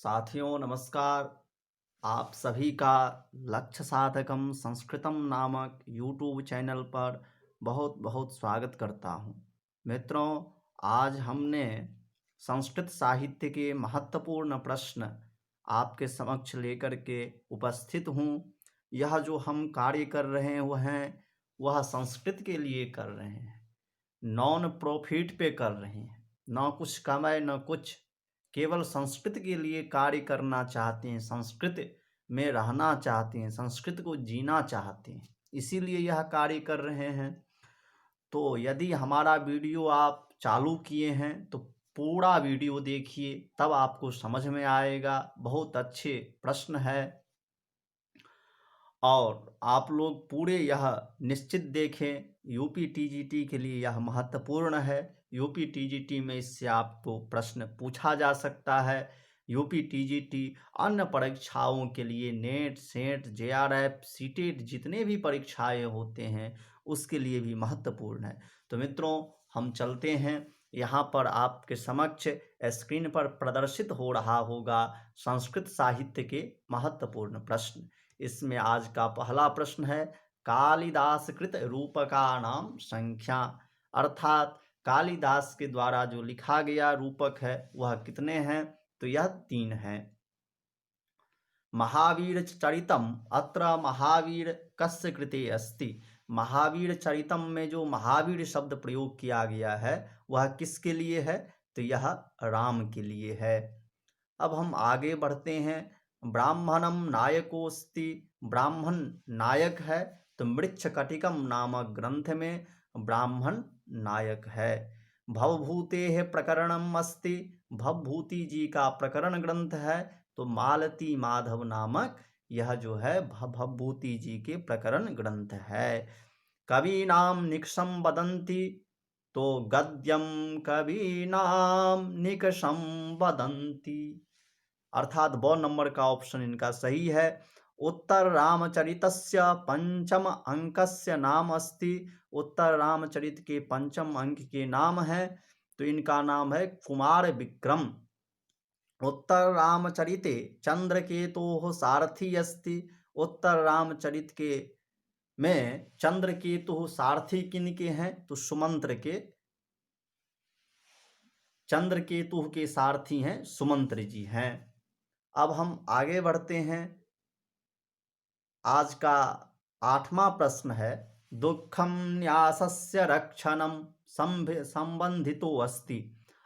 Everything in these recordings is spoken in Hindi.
साथियों नमस्कार। आप सभी का लक्ष्य साधकम संस्कृतम नामक यूट्यूब चैनल पर बहुत बहुत स्वागत करता हूं। मित्रों, आज हमने संस्कृत साहित्य के महत्वपूर्ण प्रश्न आपके समक्ष लेकर के उपस्थित हूं। यह जो हम कार्य कर रहे हैं वह संस्कृत के लिए कर रहे हैं, नॉन प्रॉफिट पे कर रहे हैं, न कुछ कमाए न कुछ, केवल संस्कृत के लिए कार्य करना चाहते हैं, संस्कृत में रहना चाहते हैं, संस्कृत को जीना चाहते हैं, इसीलिए यह कार्य कर रहे हैं। तो यदि हमारा वीडियो आप चालू किए हैं तो पूरा वीडियो देखिए, तब आपको समझ में आएगा। बहुत अच्छे प्रश्न है और आप लोग पूरे यह निश्चित देखें, यूपी टीजीटी के लिए यह महत्वपूर्ण है। यूपी टीजीटी में इससे आपको प्रश्न पूछा जा सकता है। यूपी टीजीटी अन्य परीक्षाओं के लिए नेट, सेट, जेआरएफ, सीटेट जितने भी परीक्षाएं होते हैं उसके लिए भी महत्वपूर्ण है। तो मित्रों, हम चलते हैं। यहाँ पर आपके समक्ष स्क्रीन पर प्रदर्शित हो रहा होगा संस्कृत साहित्य के महत्वपूर्ण प्रश्न। इसमें आज का पहला प्रश्न है, कालिदास कृत रूपका नाम संख्या, अर्थात कालिदास के द्वारा जो लिखा गया रूपक है वह कितने हैं? तो यह 3 हैं। महावीर चरितम अत्र महावीर कस्य कृते अस्ति। महावीर चरितम में जो महावीर शब्द प्रयोग किया गया है वह किसके लिए है? तो यह राम के लिए है। अब हम आगे बढ़ते हैं। ब्राह्मणम नायकोस्ति, ब्राह्मण नायक है, तो मृच्छकटिकम नामक ग्रंथ में ब्राह्मण नायक है। भवभूतेः प्रकरणम अस्ति, भवभूति जी का प्रकरण ग्रंथ है, तो मालती माधव नामक यह जो है भवभूति जी के प्रकरण ग्रंथ है। कवीनाम निकषम वदन्ति, तो गद्यम कवीनाम निकषम वदन्ति, अर्थात ब नंबर का ऑप्शन इनका सही है। उत्तर रामचरितस्य पंचम अंकस्य नाम अस्ति, उत्तर रामचरित के पंचम अंक के नाम है, तो इनका नाम है कुमार विक्रम। उत्तर रामचरिते चंद्रकेतु सारथी अस्ति, उत्तर रामचरित के में चंद्रकेतु सारथी किनके हैं? तो सुमंत्र के, चंद्रकेतु के सारथी हैं सुमंत्र जी हैं। अब हम आगे बढ़ते हैं। आज का 8वां प्रश्न है, दुखम न्यासस्य रक्षणम संबंधितो अस्ति,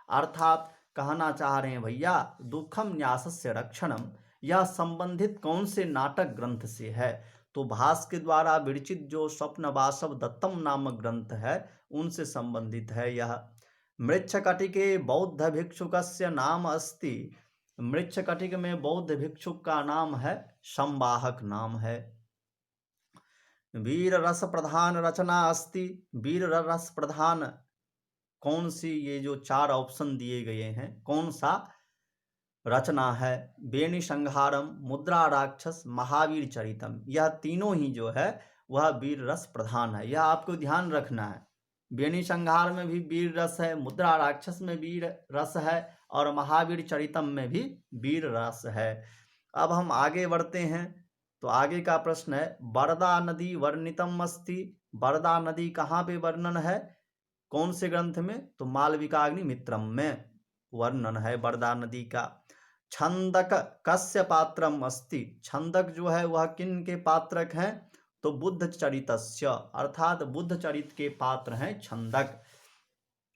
अर्थात कहना चाह रहे हैं भैया दुखम न्यासस्य रक्षणम यह संबंधित कौन से नाटक ग्रंथ से है? तो भास के द्वारा विरचित जो स्वप्न वासव दत्तम नामक ग्रंथ है उनसे संबंधित है यह। मृच्छकटिके बौद्ध भिक्षुकस्य नाम अस्ति, मृच्छकटिक में बौद्ध भिक्षुक का नाम है संवाहक नाम है। वीर रस प्रधान रचना अस्ति, वीर रस प्रधान कौन सी, ये जो 4 ऑप्शन दिए गए हैं कौन सा रचना है? बेणी संहारम, मुद्रा राक्षस, महावीर चरितम, यह तीनों ही जो है वह वीर रस प्रधान है। यह आपको ध्यान रखना है। बेणी संहार में भी वीर रस है, मुद्रा राक्षस में वीर रस है और महावीर चरितम में भी वीर रस है। अब हम आगे बढ़ते हैं। तो आगे का प्रश्न है, बरदा नदी वर्णितम अस्ति, बरदा नदी कहाँ पे वर्णन है? कौन से ग्रंथ में? तो मालविकाग्निमित्रम में वर्णन है बरदा नदी का। छंदक कस्य पात्रम अस्ति, छंदक जो है वह किन के पात्रक हैं? तो बुद्ध चरितस्य, अर्थात बुद्ध चरित के पात्र हैं छंदक।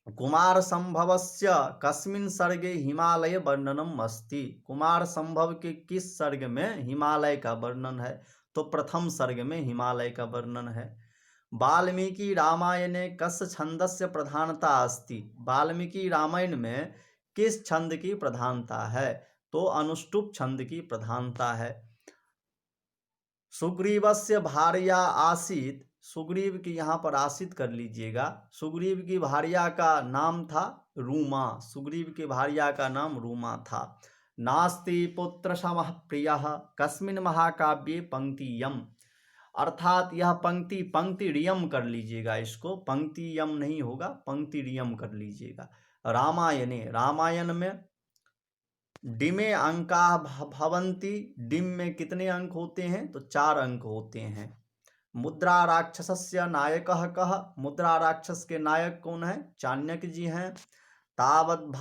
कुमार संभवस्य कस्मिन् सर्गे हिमालय वर्णनम अस्ति, कुमार संभव के किस सर्ग में हिमालय का वर्णन है? तो प्रथम सर्ग में हिमालय का वर्णन है। वाल्मीकि रामायणे कस्य छंदस्य प्रधानता अस्ति, वाल्मीकि रामायण में किस छंद की प्रधानता है? तो अनुष्टुप छंद की प्रधानता है। सुग्रीवस्य भार्या आसीत, सुग्रीव की यहाँ पर आसित कर लीजिएगा, सुग्रीव की भार्या का नाम था रूमा, सुग्रीव के भार्या का नाम रूमा था। नास्ति पुत्र समः प्रियः कस्मिन् महाकाव्ये पंक्तियम, अर्थात यह पंक्ति, पंक्ति रियम कर लीजिएगा, इसको पंक्ति यम नहीं होगा, पंक्ति रियम कर लीजिएगा। रामायणे, रामायण में डिमे अंका भवन्ति, डिम में कितने अंक होते हैं? तो 4 अंक होते हैं। मुद्रा राक्षसस्य नायकः कः? मुद्रा राक्षस के नायक कौन है? चाणक्य जी हैं। तावद्भाभारभेर्भाति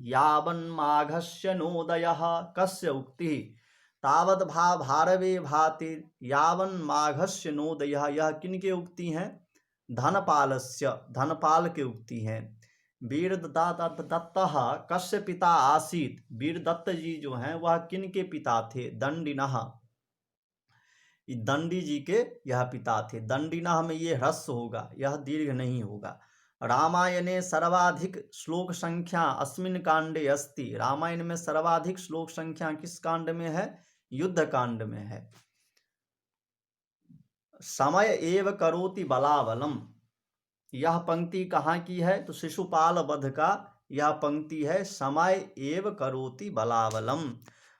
यावन्माघस्य नोदयः, कस्य उक्ति? तावद्भाभारवे भाति यावन्माघस्य नोदयः, यह किनके उक्ति हैं? धनपालस्य, धनपाल के उक्ति हैं। वीरदत्तः कस्य पिता आसीत? वीरदत्त जी जो हैं वह किनके पिता थे? दंडिनः, दंडी जी के यह पिता थे। दंडिनः में ये ह्रस्व होगा, यह दीर्घ नहीं होगा। रामायणे सर्वाधिक श्लोक संख्या अस्मिन् कांडे अस्ति, रामायण में सर्वाधिक श्लोक संख्या किस कांड में है? युद्ध कांड में है। समय एव करोति बलाबलम, यह पंक्ति कहाँ की है? तो शिशुपाल वध का यह पंक्ति है। समय एव करोति बलाबलम,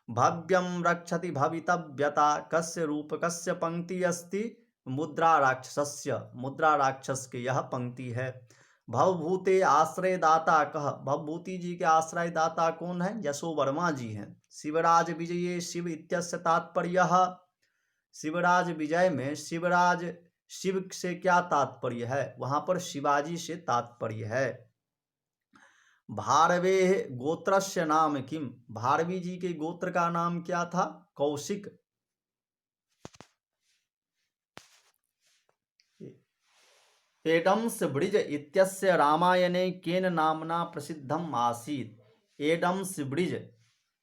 भव्यम रक्षति भवितव्यता, कस्य रूपकस्य पंक्ति अस्ति? मुद्रा राक्षसस्य, मुद्रा राक्षस के यह पंक्ति है। भवभूते आश्रयदाता कह? भवभूति जी के आश्रयदाता कौन है? यशो वर्मा जी हैं। शिवराज विजये शिव इत्यस्य तात्पर्यः, शिवराज विजय में शिवराज, शिव से क्या तात्पर्य है? वहां पर शिवाजी से तात्पर्य है। भारवे गोत्रस्य नाम किम? भारवी जी के गोत्र का नाम क्या था? कौशिक। एडम्स ब्रिज इत्यस्य रामायणे केन नामना प्रसिद्धम आसीत? एडम्स ब्रिज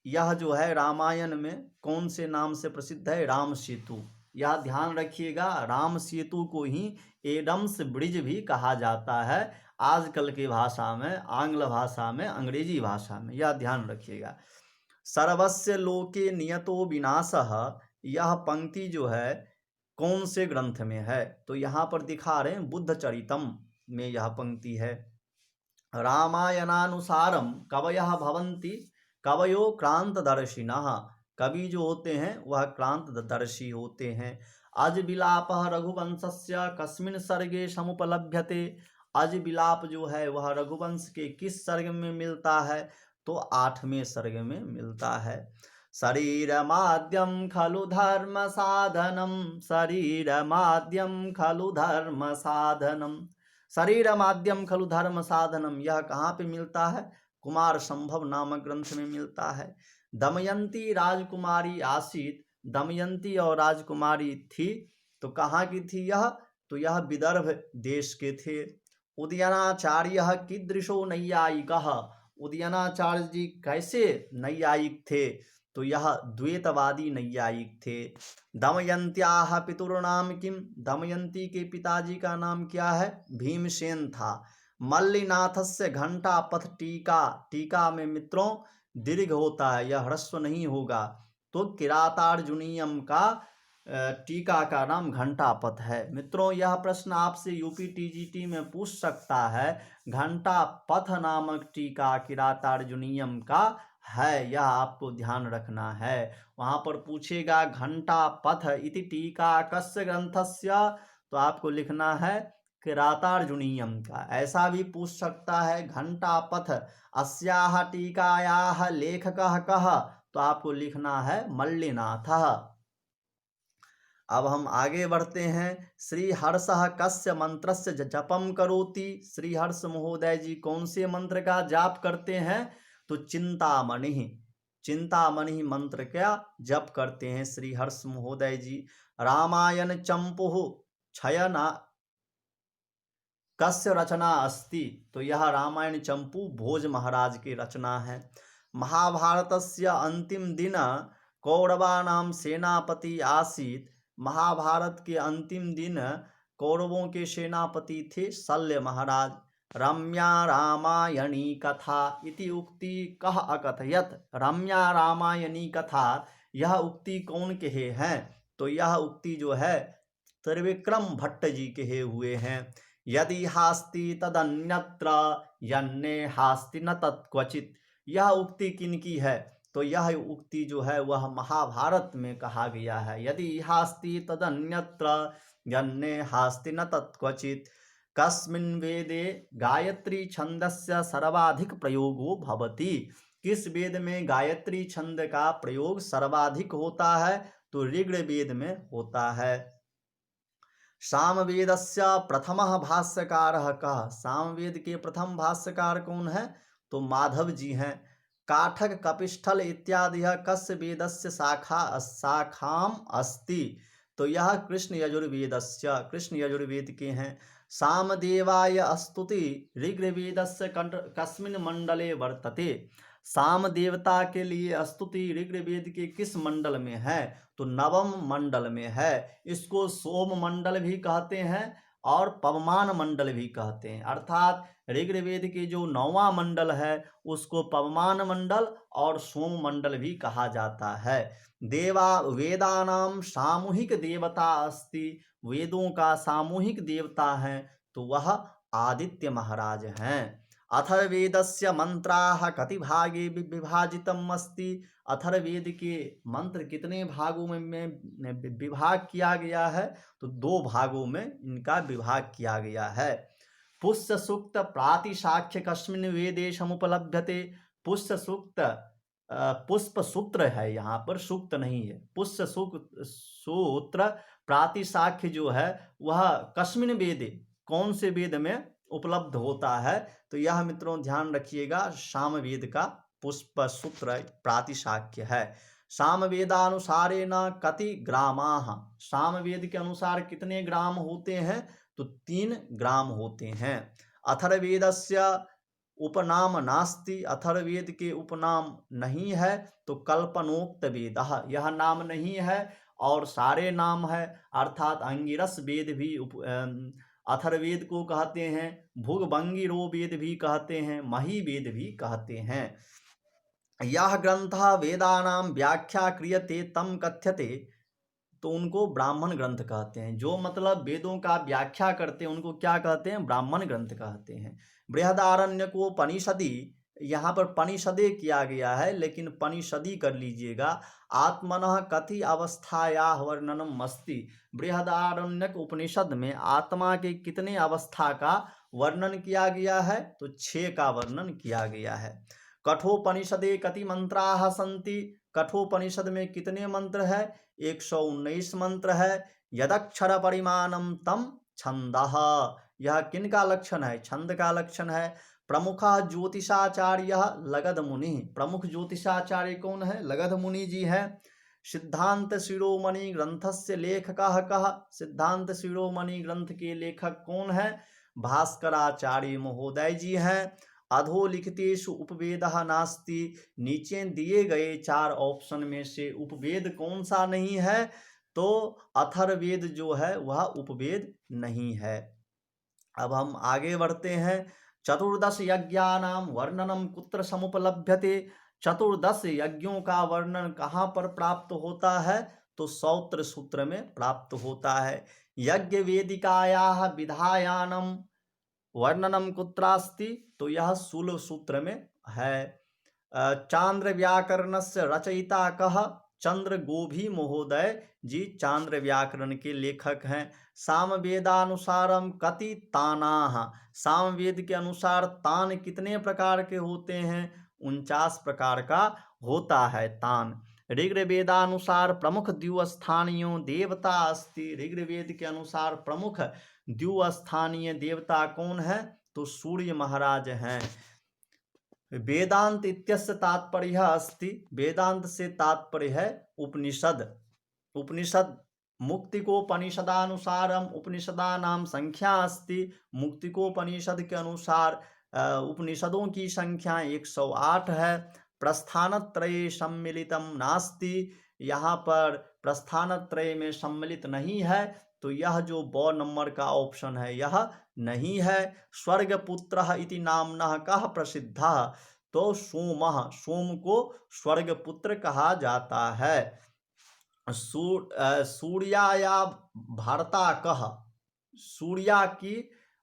यह जो है रामायण में कौन से नाम से प्रसिद्ध है? राम सेतु। यह ध्यान रखिएगा, राम सेतु को ही एडम्स ब्रिज भी कहा जाता है आजकल के भाषा में, आंग्ल भाषा में, अंग्रेजी भाषा में, यह ध्यान रखिएगा। सर्वस्य लोके नियतो विनाशः, यह पंक्ति जो है कौन से ग्रंथ में है? तो यहाँ पर दिखा रहे हैं बुद्ध चरितम में यह पंक्ति है। रामायणानुसारम कवयः भवन्ति, कवयो क्रांतदर्शिनः, कवि जो होते हैं वह क्रांतदर्शी होते हैं। अज विलापः रघुवंशस्य कस्मिन् सर्गे समुपलभ्यते, अज विलाप जो है वह रघुवंश के किस सर्ग में मिलता है? तो 8वें सर्ग में मिलता है। शरीरमाद्यम खलु धर्म साधनम, शरीरमाद्यम खलु धर्म साधनम, शरीरमाद्यम खलु धर्म साधनम, यह कहाँ पे मिलता है? कुमार संभव नामक ग्रंथ में मिलता है। दमयंती राजकुमारी आसीत, दमयंती और राजकुमारी थी, तो कहाँ की थी यह? तो यह विदर्भ देश के थे। उदयनाचार्य कीदृशो नैयायिकः, उदयनाचार्य जी कैसे नैयायिक थे? तो यह द्वैतवादी नैयायिक थे। दमयंत्याः पितुर्नाम किम, दमयंती के पिताजी का नाम क्या है? भीमसेन था। मल्लिनाथस्य घंटा पथ टीका, टीका में मित्रों दीर्घ होता है, यह ह्रस्व नहीं होगा। तो किरातार्जुनीयम का टीका का नाम घंटापथ है। मित्रों यह प्रश्न आपसे यूपी टीजीटी में पूछ सकता है, घंटापथ नामक टीका किरातार्जुनीयम का है, यह आपको ध्यान रखना है। वहां पर पूछेगा घंटापथ इति टीका कस्य ग्रंथस्य, तो आपको लिखना है किरातार्जुनीयम का। ऐसा भी पूछ सकता है घंटापथ अस्याह टीकायाह लेखकः कः, तो आपको लिखना है मल्लिनाथः। अब हम आगे बढ़ते हैं। श्री हर्षः कस्य मंत्रस्य जपम करोति, श्री हर्ष महोदय जी कौन से मंत्र का जाप करते हैं? तो चिंतामणि, चिंतामणि मंत्र का जप करते हैं श्री हर्ष महोदय जी। रामायण चंपुः छयना कस्य रचना अस्ति, तो यह रामायण चंपू भोज महाराज की रचना है। महाभारतस्य अंतिम दिन कौरवानां सेनापति आसीत, महाभारत के अंतिम दिन कौरवों के सेनापति थे शल्य महाराज। रम्या रामायणी कथा इति उक्ति कह अकथयत, रम्या रामायणी कथा यह उक्ति कौन कहे हैं? तो यह उक्ति जो है त्रिविक्रम भट्ट जी कहे हुए हैं। यदि हास्ति तदन्यत्र यन्ने हास्ति न तत्क्वचित, यह उक्ति किनकी है? तो यह उक्ति जो है वह महाभारत में कहा गया है। यदि हास्ति तदन्यत्र यन्ने हास्ति न तत्क्वचित। कस्मिन् वेदे गायत्री छंदस्य सर्वाधिक प्रयोगो भवति। किस वेद में गायत्री छंद का प्रयोग सर्वाधिक होता है? तो ऋग्वेद में होता है। सामवेदस्य प्रथमः भाष्यकारः कः? सामवेद के प्रथम भाष्यकार कौन है? तो माधव जी हैं। काठक कपिष्ठल इत्यादि कस्य वेदस्य शाखाम अस्ति? तो यह कृष्ण यजुर्वेदस्य, कृष्ण यजुर्वेद के हैं। सामदेवाय स्तुति ऋग्वेदस्य कस्मिन् मंडले वर्तते? साम देवता के लिए स्तुति ऋग्वेद के किस मंडल में है? तो नवम मंडल में है। इसको सोम मंडल भी कहते हैं और पवमान मंडल भी कहते हैं। अर्थात ऋग्वेद के जो 9वां मंडल है उसको पवमान मंडल और सोम मंडल भी कहा जाता है। देवा वेदानाम सामूहिक देवता अस्ति। वेदों का सामूहिक देवता है तो वह आदित्य महाराज हैं। अथर्वेदस्य मंत्राः कति भागे विभाजितम् अस्ति? अथर्वेद के मंत्र कितने भागों में विभाग किया गया है? तो 2 भागों में इनका विभाग किया गया है। पुष्य सूक्त प्रातिशाख्य कस्मिन् वेदे समुपलभ्यते? पुष्य सूक्त पुष्प सूत्र है, यहाँ पर सूक्त नहीं है। पुष्य सूत्र प्रातिशाख्य जो है वह कस्मिन् वेदे, कौन से वेद में उपलब्ध होता है? तो यह मित्रों ध्यान रखिएगा, सामवेद का पुष्प सूत्र प्रातिशाख्य है। सामवेदानुसारेण कति ग्रामाः? सामवेद के अनुसार कितने ग्राम होते हैं? तो 3 ग्राम होते हैं। अथर्वेदस्य उपनाम नास्ति। अथर्वेद के उपनाम नहीं है। तो कल्पनोक्त वेदः, यह नाम नहीं है और सारे नाम है। अर्थात अंगिरस वेद भी अथर्वेद को कहते हैं, भुगभंगिरो वेद भी कहते हैं, मही वेद भी कहते हैं। यह ग्रंथ वेदानां व्याख्या क्रियते तम कथ्यते। तो उनको ब्राह्मण ग्रंथ कहते हैं। जो मतलब वेदों का व्याख्या करते हैं उनको क्या कहते हैं? ब्राह्मण ग्रंथ कहते हैं। बृहदारण्यकोपनिषदि, यहाँ पर परिषदे किया गया है लेकिन परिषदी कर लीजिएगा। आत्मनः कति अवस्थायाः वर्णनम् अस्ति? बृहदारण्यक उपनिषद में आत्मा के कितने अवस्था का वर्णन किया गया है? तो 6 का वर्णन किया गया है। कठोपनिषदे कति मंत्राः सन्ति? कठोपनिषद में कितने मंत्र है? 119 मंत्र है। यदक्षर परिमाणम तम छंदः, यह किन का लक्षण है? छंद का लक्षण है। प्रमुख ज्योतिषाचार्य लगध मुनि। प्रमुख ज्योतिषाचार्य कौन है? लगध मुनि जी हैं। सिद्धांत शिरोमणि ग्रंथस्य लेखकः कः? सिद्धांत शिरोमणि ग्रंथ के लेखक कौन है? भास्कराचार्य महोदय जी हैं। अधोलिखितेषु उपवेदः नास्ति। नीचे दिए गए 4 ऑप्शन में से उपवेद कौन सा नहीं है? तो अथर्वेद जो है वह उपवेद नहीं है। अब हम आगे बढ़ते हैं। 14 यज्ञानां वर्णनम कुत्र समुपलभ्यते? 14 यज्ञों का वर्णन कहाँ पर प्राप्त होता है? तो सौत्र सूत्र में प्राप्त होता है। यज्ञ वेदिकायाः विधायानम वर्णनम कुत्रास्ति? तो यह शूल सूत्र में है। चांद्र व्याकरणस्य रचयिता कः? चंद्र गोभी महोदय जी चांद्र व्याकरण के लेखक हैं। सामवेदानुसारम कति तानाः? सामवेद के अनुसार तान कितने प्रकार के होते हैं? 49 प्रकार का होता है तान। ऋग्वेदानुसार प्रमुख द्विस्थानीयो देवता अस्ति। ऋग्वेद के अनुसार प्रमुख द्विस्थानीय देवता कौन है? तो सूर्य महाराज हैं। वेदांत इत्यस्य तात्पर्य अस्ति। वेदांत से तात्पर्य है उपनिषद। उपनिषद मुक्तिकोपनिषदानुसारम उपनिषदानां संख्या अस्ति। मुक्तिकोपनिषद के अनुसार उपनिषदों की संख्या 108 है। प्रस्थानत्रये सम्मिलितम नास्ति। यहाँ पर प्रस्थानत्रय में सम्मिलित नहीं है तो यह जो ब नंबर का ऑप्शन है यह नहीं है। स्वर्गपुत्रः इति नाम्नः कः प्रसिद्धः? तो सोमः, सोम को स्वर्गपुत्र कहा जाता है। सूर्याया भर्ता कः? सूर्या की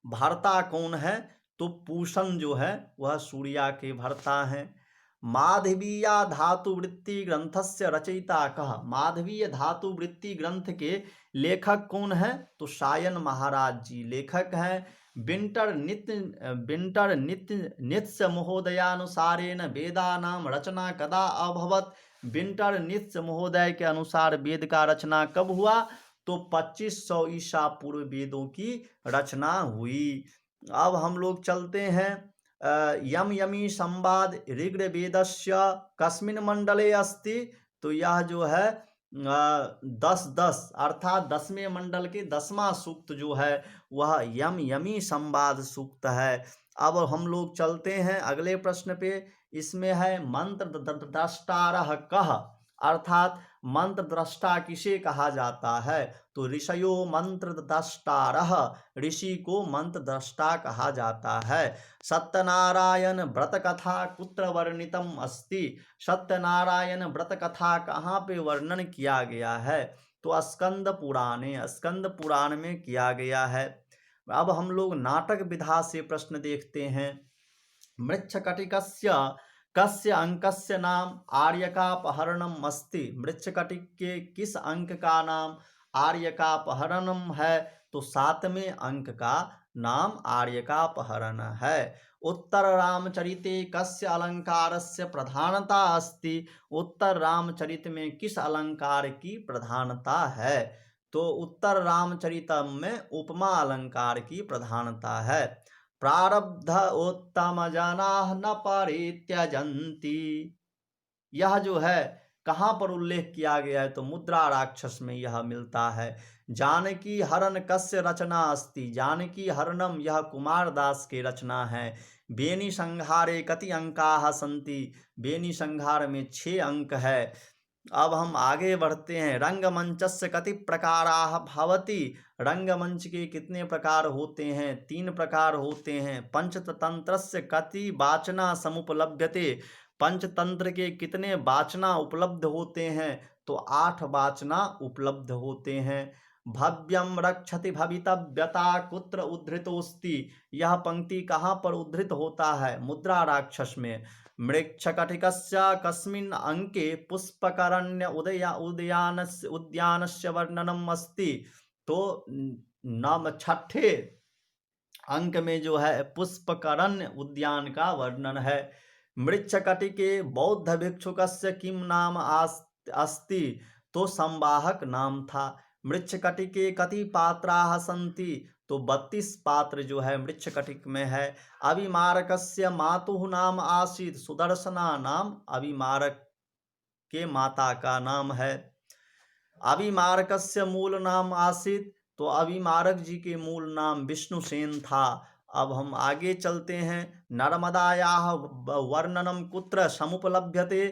भर्ता कौन है? तो पूषण जो है वह सूर्या के भर्ता हैं। माधवीय धातुवृत्ति ग्रंथस्य रचयिता कः? माधवीय धातुवृत्ति ग्रंथ के लेखक कौन है? तो सायन महाराज जी लेखक हैं। विंटर नित्य महोदयानुसारेण वेदानां रचना कदा अभवत। विंटर नित्य महोदय के अनुसार वेद का रचना कब हुआ? तो 2500 ईसा पूर्व वेदों की रचना हुई। अब हम लोग चलते हैं यम यमी संवाद ऋग्वेदस्य कस्मिन् मंडले अस्ति। तो यह जो है 10 अर्थात 10वें मंडल के 10वां सूक्त जो है वह यम यमी संवाद सूक्त है। अब हम लोग चलते हैं अगले प्रश्न पे। इसमें है मंत्र द्रष्टारः कः, अर्थात मंत्र द्रष्टा किसे कहा जाता है? तो ऋषयो मंत्र द्रष्टारः, ऋषि को मंत्र द्रष्टा कहा जाता है। सत्यनारायण व्रत कथा कुत्र वर्णितम अस्ति। सत्यनारायण व्रत कथा कहाँ पे वर्णन किया गया है? तो स्कंद पुराण में किया गया है। अब हम लोग नाटक विधा से प्रश्न देखते हैं। मृच्छकटिकस्य कस्य अंकस्य नाम आर्यकापहरणम अस्ति। मृच्छकटिक के किस अंक का नाम आर्यकापहरणम है? तो 7वें अंक का नाम आर्यकापहरण है। उत्तर रामचरिते कस्य अलंकारस्य प्रधानता अस्ति। उत्तर रामचरित में किस अलंकार की प्रधानता है? तो उत्तर रामचरितम में उपमा अलंकार की प्रधानता है। प्रारब्ध उत्तम जना न परित्यजन्ति, यह जो है कहाँ पर उल्लेख किया गया है? तो मुद्रा राक्षस में यह मिलता है। जानकी हरण कस्य रचना अस्ति। जानकी हरणम यह कुमारदास के रचना है। बेनी संहारे कति अंकाः सन्ति। बेनी संहार में 6 अंक है। अब हम आगे बढ़ते हैं। रंगमंचस्य कति प्रकाराः भवति। रंगमंच के कितने प्रकार होते हैं? 3 प्रकार होते हैं। पंचतंत्रस्य कति वाचना समुपलभ्यते। पंचतंत्र के कितने वाचना उपलब्ध होते हैं? तो 8 वाचना उपलब्ध होते हैं। भव्यम रक्षति भवितव्यता कुत्र उद्धृतोस्ति। यह पंक्ति कहाँ पर उद्धृत होता है? मुद्रा राक्षस में। मृच्छकटिकस्य कस्मिन् अंके पुष्पकरण्य उद्यानस्य वर्णनम अस्ति। तो 6ठे अंक में जो है पुष्पकरण्य उद्यान का वर्णन है। मृच्छकटिके बौद्ध भिक्षुकस्य किम नाम अस्ति। तो संवाहक नाम था। मृच्छकटिके कति पात्राः सन्ति। तो 32 पात्र जो है मृच्छकटिक में है। अभिमारकस्य मातुः नाम आसीत्। सुदर्शना नाम अभिमारक के माता का नाम है। अभिमारकस्य मूल नाम आसीत्। तो अभिमारक जी के मूल नाम विष्णुसेन था। अब हम आगे चलते हैं। नर्मदायाः वर्णनम कुत्र समुपलभ्यते।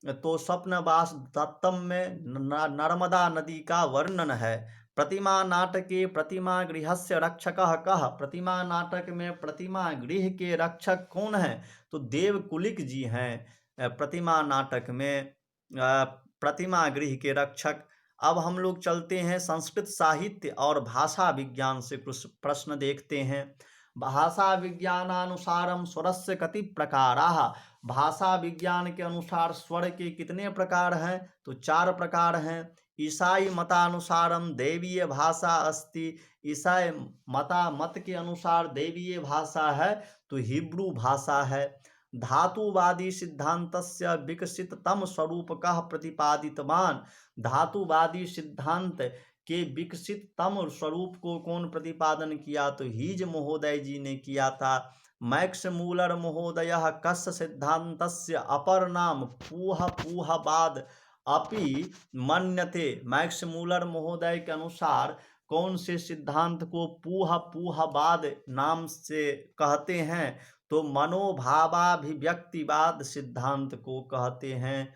तो स्वप्नवास दत्तम में नर्मदा नदी का वर्णन है। प्रतिमा नाटके प्रतिमा गृहस्य रक्षकः कः। प्रतिमा नाटक में प्रतिमा गृह के रक्षक कौन है? तो देवकुलिक जी हैं प्रतिमा नाटक में प्रतिमा गृह के रक्षक। अब हम लोग चलते हैं संस्कृत साहित्य और भाषा विज्ञान से कुछ प्रश्न देखते हैं। भाषा विज्ञानानुसारम स्वरस्य कति प्रकाराः। भाषा विज्ञान के अनुसार स्वर के कितने प्रकार हैं? तो 4 प्रकार हैं। ईसाई मतानुसारम दैवीय भाषा अस्ति। ईसाई मत के अनुसार दैवीय भाषा है तो हिब्रू भाषा है। धातुवादी सिद्धांतस्य विकसिततम स्वरूप कः प्रतिपादितवान। धातुवादी सिद्धांत के विकसिततम स्वरूप को कौन प्रतिपादन किया? तो हीज महोदय जी ने किया था। मैक्स मूलर महोदय कस्य सिद्धांतस्य अपर नाम पूहवाद अपि मन्यते। मैक्स मूलर महोदय के अनुसार कौन से सिद्धांत को पूहवाद नाम से कहते हैं? तो मनोभावाभिव्यक्तिवाद सिद्धांत को कहते हैं।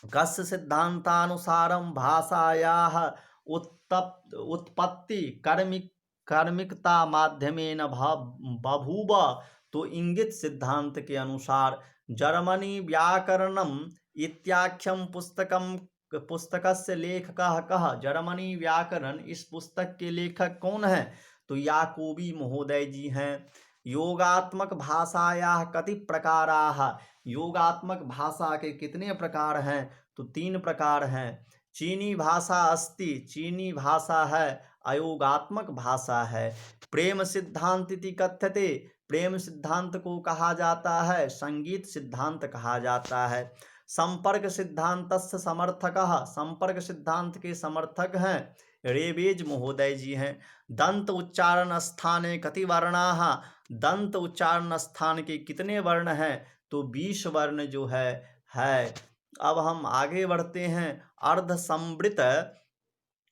कस्य सिद्धांतानुसारम भाषायाः उत्पत्ति कर्मिकता माध्यमेन बभूव। तो इंगित सिद्धांत के अनुसार जर्मनी व्याकरणम इत्याख्यम पुस्तकस्य लेखकः कः। जर्मनी व्याकरण इस पुस्तक के लेखक कौन है? तो याकूबी महोदय जी हैं। योगात्मक भाषायाः कति प्रकाराः। योगात्मक भाषा के कितने प्रकार हैं? तो 3 प्रकार हैं। चीनी भाषा अस्ति। चीनी भाषा है। अयोगात्मक भाषा है। प्रेम सिद्धांत इति कथ्यते, प्रेम सिद्धांत को कहा जाता है संगीत सिद्धांत कहा जाता है। संपर्क सिद्धांतस्य समर्थकः, संपर्क सिद्धांत के समर्थक हैं रेबेज महोदय जी हैं। दंत उच्चारण स्थाने कति वर्णाः, दंत उच्चारण स्थान के कितने वर्ण हैं, तो 20 वर्ण जो है। अब हम आगे बढ़ते हैं। अर्ध संवृत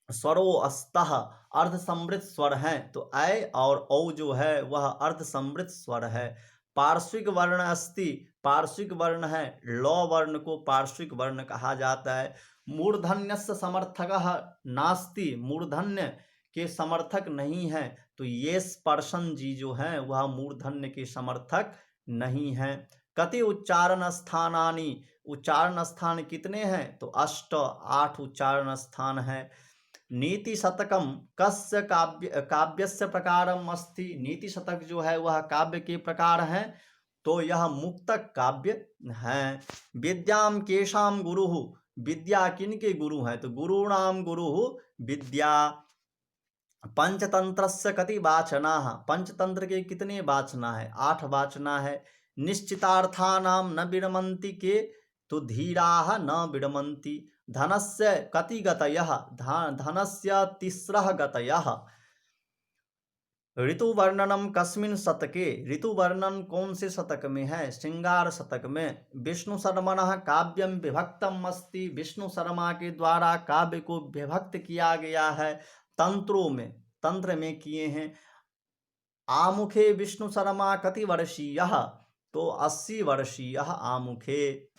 स्वरो अस्तः, अर्ध संवृत स्वर हैं, तो ऐ और औ जो है वह अर्ध संवृत स्वर है। पार्श्विक वर्ण अस्ति, पार्श्विक वर्ण है, लौ वर्ण को पार्श्विक वर्ण कहा जाता है। मूर्धन्यस्य समर्थकः नास्ति, मूर्धन्य के समर्थक नहीं है, तो ये पर्सन जी जो है वह मूर्धन्य के समर्थक नहीं है। कति उच्चारण स्थानानि, उच्चारण स्थान कितने हैं, तो 8 उच्चारण स्थान है। नीति शतकम कस्य काव्यस्य प्रकारम अस्ति, नीति शतक जो है वह काव्य के प्रकार है, तो यह मुक्तक काव्य है। विद्याम केशाम गुरु, विद्या किनके गुरु हैं, तो गुरुणाम गुरु विद्या। पंचतंत्रस्य कति वाचना, पंचतंत्र के कितने वाचना है, 8 वाचना है। निश्चितार्थानाम न विरमन्ति के, तो धीराः न विरमन्ति। धनस्य कति गतयः, धनस्य 3 गतयः। ऋतु वर्णनम कस्मिन् शतके, ऋतु वर्णन कौन से शतक में है, श्रृंगार शतक में। विष्णु शर्मणः काव्यम विभक्तम अस्ति, विष्णु शर्मा के द्वारा काव्य को विभक्त किया गया है तंत्रों में, तंत्र में किए हैं। आमुखे विष्णु शर्मा कति वर्षीयः, तो 80 वर्षीयः आमुखे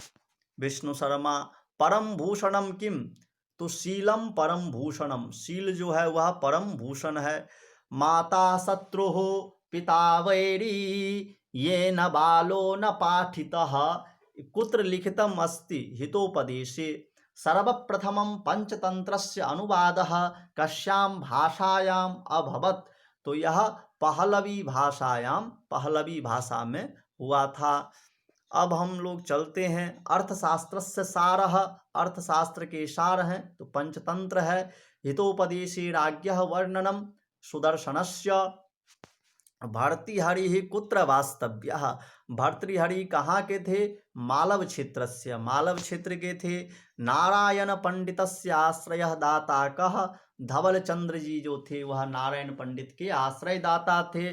विष्णु शर्मा। परम भूषणम किम, तो शीलम परम भूषणम, शील जो है वह परम भूषण है। माता शत्रु पिता वैरी ये न बालो न पाठितः, कुत्र लिखितम अस्ति हितोपदेशे। सर्वप्रथमं पंचतंत्रस्य अनुवादः कस्यां भाषायां अभवत, तो यह पहलवी भाषायां, पहलवी भाषा में हुआ था। अब हम लोग चलते हैं। अर्थशास्त्रस्य सारः, अर्थशास्त्र के सार हैं, तो पंचतंत्र है। हितोपदेशे राज्ञः वर्णनम सुदर्शनस्य। भर्तृहरि कुत्र वास्तव्यः, भर्तृहरि कहाँ के थे, मालव क्षेत्रस्य, मालव क्षेत्र के थे। नारायण पंडितस्य आश्रयः दाता कः, धवल चंद्र जी जो थे वह नारायण पंडित के आश्रय दाता थे।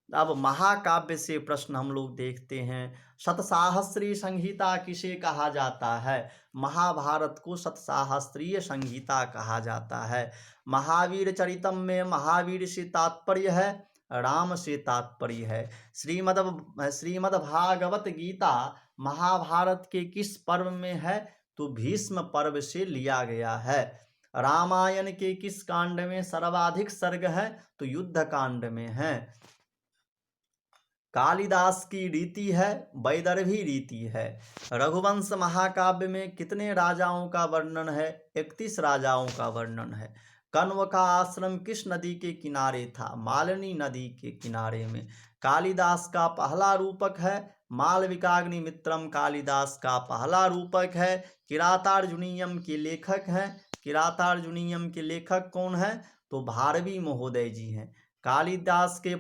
अब महाकाव्य से प्रश्न हम लोग देखते हैं। शतसाहस्री संहिता किसे कहा जाता है, महाभारत को शतसाहस्रीय संहिता कहा जाता है। महावीर चरितम में महावीर से तात्पर्य है, राम से तात्पर्य है। श्रीमद् भागवत गीता महाभारत के किस पर्व में है, तो भीष्म पर्व से लिया गया है। रामायण के किस कांड में सर्वाधिक सर्ग है, तो युद्ध कांड में है। कालिदास की रीति है, वैदर्भी रीति है। रघुवंश महाकाव्य में कितने राजाओं का वर्णन है, 31 राजाओं का वर्णन है। कण्व का आश्रम किस नदी के किनारे था, मालिनी नदी के किनारे में। कालिदास का पहला रूपक है मालविकाग्नि मित्रम, कालिदास का पहला रूपक है। किरातार्जुनीयम के लेखक हैं, किरातार्जुनीयम के लेखक कौन है, तो भारवी महोदय जी हैं। कालिदास के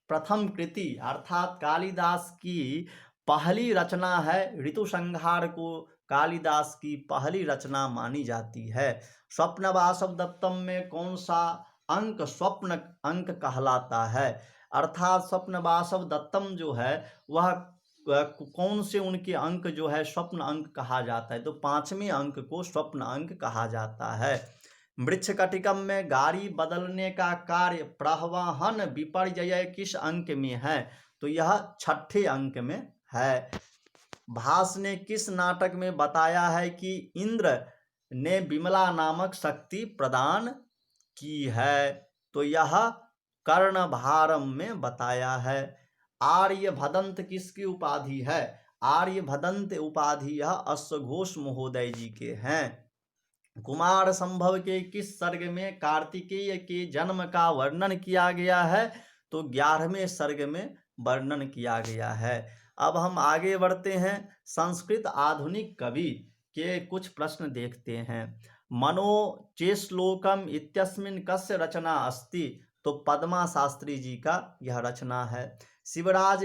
प्रथम कृति अर्थात कालिदास की पहली रचना है ऋतु संहार, को कालिदास की पहली रचना मानी जाती है। स्वप्न वासव दत्तम में कौन सा अंक स्वप्न अंक कहलाता है, अर्थात स्वप्न वासव दत्तम जो है वह कौन से उनके अंक जो है स्वप्न अंक कहा जाता है, तो 5वें अंक को स्वप्न अंक कहा जाता है। मृच्छकटिकम में गाड़ी बदलने का कार्य प्रवहन विपर्यय किस अंक में है, तो यह 6ठे अंक में है। भास ने किस नाटक में बताया है कि इंद्र ने विमला नामक शक्ति प्रदान की है, तो यह कर्णभारम में बताया है। आर्यभदंत किसकी उपाधि है, आर्यभदंत उपाधि यह अश्वघोष महोदय जी के हैं। कुमार संभव के किस सर्ग में कार्तिकेय के जन्म का वर्णन किया गया है, तो 11वें सर्ग में वर्णन किया गया है। अब हम आगे बढ़ते हैं। संस्कृत आधुनिक कवि के कुछ प्रश्न देखते हैं। मनो चेश्लोकम इत्यस्मिन् कस्य रचना अस्ति? तो पद्मा शास्त्री जी का यह रचना है। शिवराज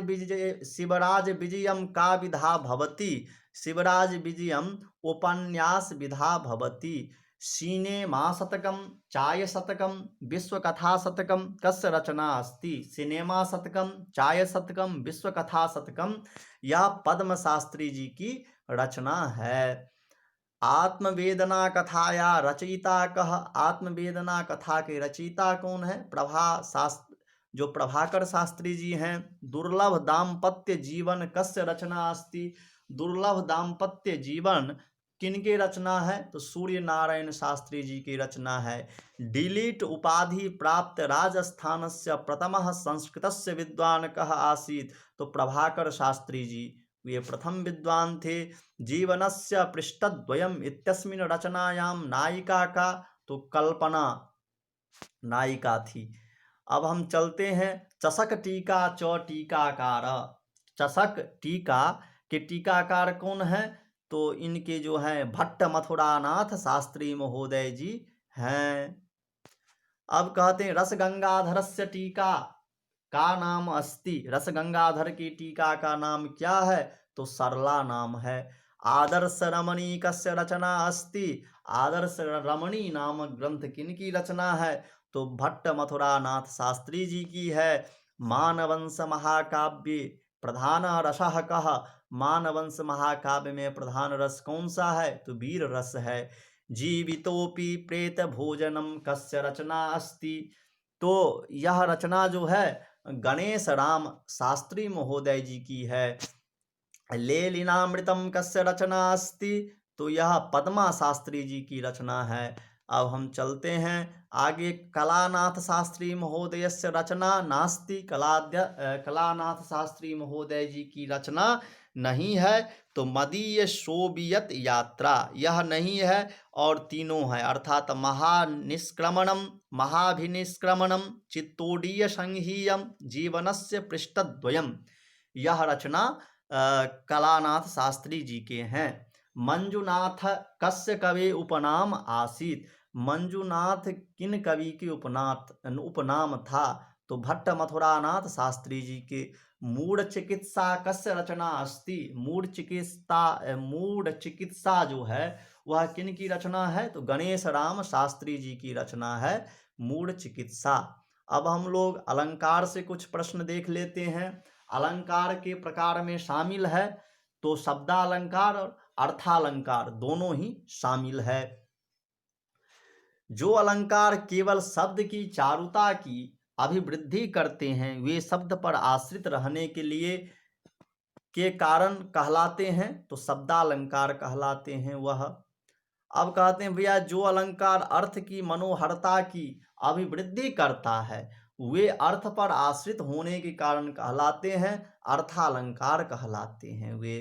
विजयम का विधा भवति? शिवराज विजयम उपन्यास विधा भवति। सिनेमा शतकम चाय शतकम विश्वकथा शतकम कस्य रचना अस्ति? सिनेमा शतकम चाय शतकम विश्वकथा शतकम यह पद्म शास्त्री जी की रचना है। आत्मवेदना कथाया रचयिता कह? आत्मवेदना कथा के रचयिता कौन है? जो प्रभाकर शास्त्री जी हैं। दुर्लभ दाम्पत्य जीवन कस्य रचना अस्ति? दुर्लभ दाम्पत्य जीवन किनके रचना है? तो सूर्य नारायण शास्त्री जी की रचना है। डिलीट उपाधि प्राप्त राजस्थानस्य प्रथमः संस्कृतस्य विद्वान कः आसीत्? तो प्रभाकर शास्त्री जी ये प्रथम विद्वान थे। जीवनस्य पृष्ठद्वयम् इत्यस्मिन् रचनायां नायिका का? तो कल्पना नायिका थी। अब हम चलते हैं चषक टीका च टीकाकार। चषक टीका के टीकाकार कौन है? तो इनके जो हैं भट्ट मथुरानाथ शास्त्री महोदय जी हैं। अब कहते हैं रसगंगाधरस्य टीका का नाम अस्ति? रसगंगाधर की टीका का नाम क्या है? तो सरला नाम है। आदर्श रमणी कस्य रचना अस्ति? आदर्श रमणी नामक ग्रंथ किनकी रचना है? तो भट्ट मथुरानाथ शास्त्री जी की है। मानवंश महाकाव्य प्रधान रसः कः? मानवंश महाकाव्य में प्रधान रस कौन सा है? तो वीर रस है। जीवितोपि प्रेत भोजनम कस्य रचना अस्ति? तो यह रचना जो है गणेश राम शास्त्री महोदय जी की है। लेलिनामृतम कस्य रचना अस्ति? तो यह पद्मा शास्त्री जी की रचना है। अब हम चलते हैं आगे। कलानाथ शास्त्री महोदय से रचना नास्ति? कलानाथ शास्त्री महोदय जी की रचना नहीं है। तो मदीय सोवियत यात्रा यह नहीं है और तीनों है, अर्थात महानिष्क्रमणम महाभिनिष्क्रमणम चित्तोडीय संघीयम जीवनस्य पृष्ठद्वयम यह रचना कलानाथ शास्त्री जी के हैं। मंजुनाथ कस्य कवि उपनाम आसीत? मंजुनाथ किन कवि के उपनाम था? तो भट्ट मथुरानाथ शास्त्री जी के। मूढ़ चिकित्सा कस्य रचना अस्ति? मूढ़ चिकित्सा जो है वह किन की रचना है? तो गणेश राम शास्त्री जी की रचना है मूढ़ चिकित्सा। अब हम लोग अलंकार से कुछ प्रश्न देख लेते हैं। अलंकार के प्रकार में शामिल है तो शब्दालंकार और अर्थालंकार दोनों ही शामिल है। जो अलंकार केवल शब्द की चारुता की अभिवृद्धि करते हैं वे शब्द पर आश्रित रहने के कारण कहलाते हैं तो शब्दालंकार कहलाते हैं वह। अब कहते हैं भैया जो अलंकार अर्थ की मनोहरता की अभिवृद्धि करता है वे अर्थ पर आश्रित होने के कारण कहलाते हैं अर्थालंकार कहलाते हैं वे।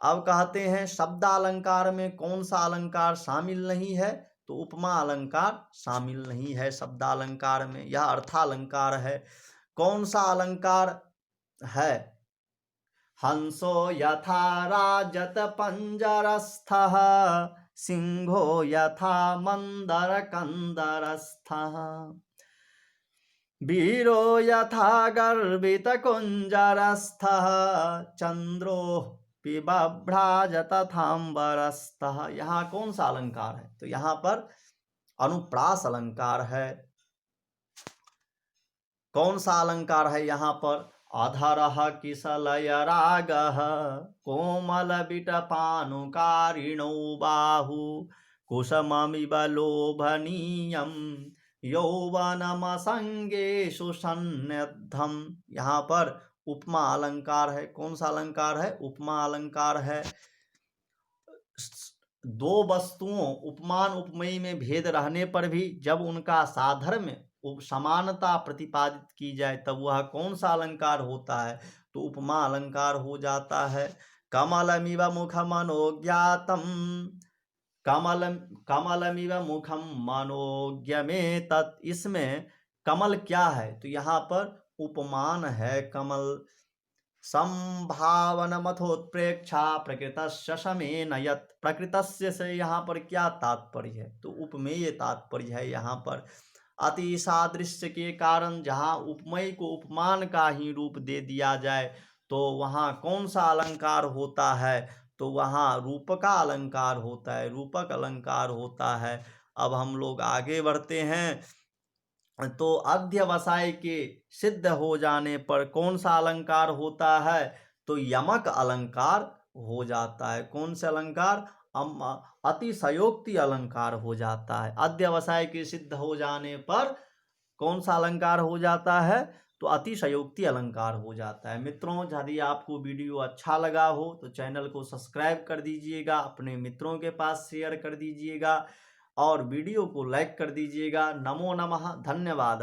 अब कहते हैं शब्दालंकार में कौन सा अलंकार शामिल नहीं है? तो उपमा अलंकार शामिल नहीं है शब्दालंकार में, यह अर्थालंकार है। कौन सा अलंकार है? हंसो यथा राजत पंजरस्थः सिंहो यथा मंदर कंदरस्थः वीरो यथा गर्वित कुंजरस्थः चंद्रो पिबभ्राज तथांबरस्थः। यहाँ कौन सा अलंकार है? तो यहाँ पर अनुप्रास अलंकार है। कौन सा अलंकार है यहाँ पर? अधरः किसलय रागः कोमल विटपानुकारिणो बाहु कुसुममिव लोभनीयं यौवनमसंगेषु सन्निधम्। यहाँ पर उपमा अलंकार है। कौन सा अलंकार है? उपमा अलंकार है। दो वस्तुओं उपमान उपमेय में भेद रहने पर भी जब उनका साधर्म्य समानता प्रतिपादित की जाए तब वह कौन सा अलंकार होता है? तो उपमा अलंकार हो जाता है। कमलमिव मुखम मनोज्ञातम कमलमिव मुखम मनोज्ञमेतत्। इसमें कमल क्या है? तो यहाँ पर उपमान है कमल संभावनमथोत्प्रेक्षा प्रकृतस्य समेन यत्। प्रकृतस्य से यहाँ पर क्या तात्पर्य है, तो उपमेय तात्पर्य है यहाँ पर। अति सादृश्य के कारण जहाँ उपमेय को उपमान का ही रूप दे दिया जाए तो वहाँ कौन सा अलंकार होता है, तो वहाँ रूपका अलंकार होता है, रूपक अलंकार होता है। अब हम लोग आगे बढ़ते हैं। तो अध्यवसाय के सिद्ध हो जाने पर कौन सा अलंकार होता है, तो यमक अलंकार हो जाता है। कौन सा अलंकार, अतिशयोक्ति अलंकार हो जाता है। अध्यवसाय के सिद्ध हो जाने पर कौन सा अलंकार हो जाता है, तो अतिशयोक्ति अलंकार हो जाता है। मित्रों, यदि आपको वीडियो अच्छा लगा हो तो चैनल को सब्सक्राइब कर दीजिएगा, अपने मित्रों के पास शेयर कर दीजिएगा और वीडियो को लाइक कर दीजिएगा। नमो नमः, धन्यवाद।